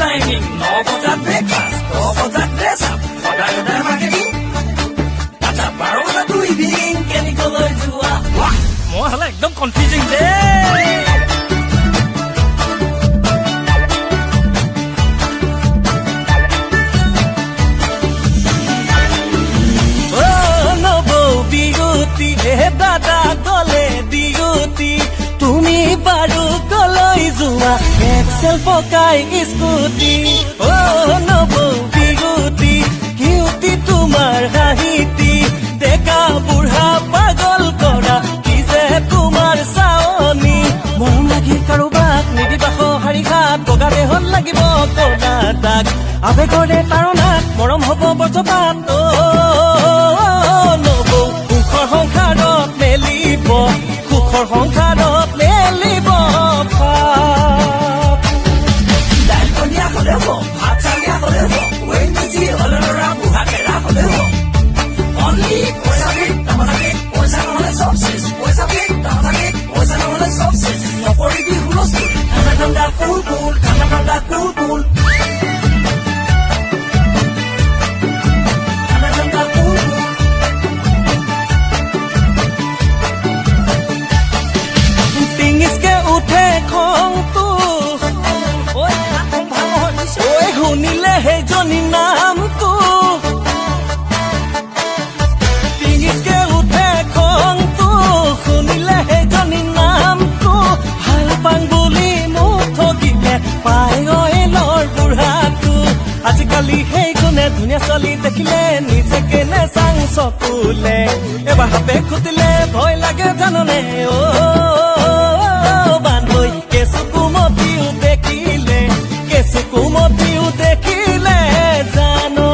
timing 9 বজাত breakfast 10 বজাত dress up সদায় সদায় মাৰ্কেটিং আচ্ছা 12 বজাত ইভিনিং কেনিকলৈ যোৱা মই হ'লে একদম কনফিউজিং দে দাদা গলে ডিউটি তুমি বাৰু কলৈ যোৱা এক্সেল পকাই স্কুটি অ নবৌ বিগুটি কিউটি তোমাৰ হাঁহিটি ডেকা বুঢ়া পাগল কৰা কি যে তোমাৰ চাৱনি মৰম লাগি কাৰোবাক নিদিবা সঁহাৰি ঘাট বগা দেহত লাগিব কলা দাগ আবেগৰে তাৰণাত মৰম হ'ব বজ্ৰপাত নবৌ সুখৰ সংসাৰত মেলিব সুখৰ সংসাৰত মেলিব দাইল কণীয়া হ'লে হ'ব ভাত চালিয়া হ'লে হ'ব ৱেইনজি হ'লে ল'ৰা বুঢ়া কেৰা হ'লে হ'ব অনলি পইচা বিক তামাজাকে পইচা নহ'লে চব চেচ পইচা বিক তামাজাকে পইচা নহ'লে চব চেচ নকৰিবি হুলস্থুল ঠাণ্ডা ঠাণ্ডা কুল কুল ঠাণ্ডা ঠাণ্ডা কুল কুল শুনিলে সেইজনী নামটো ডিঙিতকে উঠে খংটো শুনিলে সেইজনী নামটো ভাল পাং বুলি মোক ঠগিলে পাই অইলৰ বুঢ়াটো আজিকালি সেইজনে ধুনীয়া ছোৱালী দেখিলে নিজে কেনে চাং চকুলে এবাৰ সাপে খুটিলে ভয় লাগে জাননে অ বান্ধৈ কেঁচু কুমতিও দেখিলে কেঁচু কুমতিও দেখিলে জানো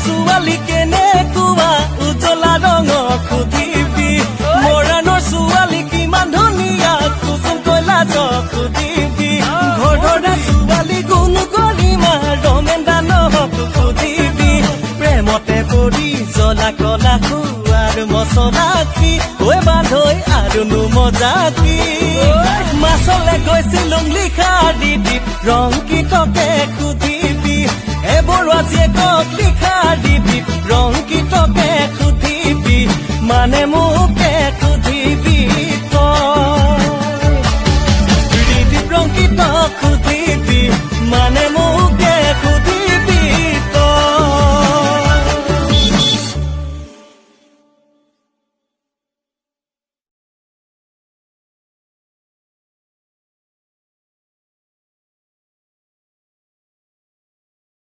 ছোৱালী কেনেকুৱা উজলা ৰঙৰ সুধিবি মৰাণৰ ছোৱালী কিমান ধুনীয়া কুচুম কৈলাশ সুধিবি ঘৰধৰা ছোৱালী গুণ গৰিমা ৰমেন দানক সুধিবি প্ৰেমতে পৰি জ্বলা কলা খোৱাৰ মছলা কি ঐ বান্ধৈ আৰুনো মজা কি মাছলে গৈছিলুং লিখা দিদিত ৰং কিটকে সুধিবি এবোৰ আজিয়ে কক লিখা দিবি ৰং কিটকে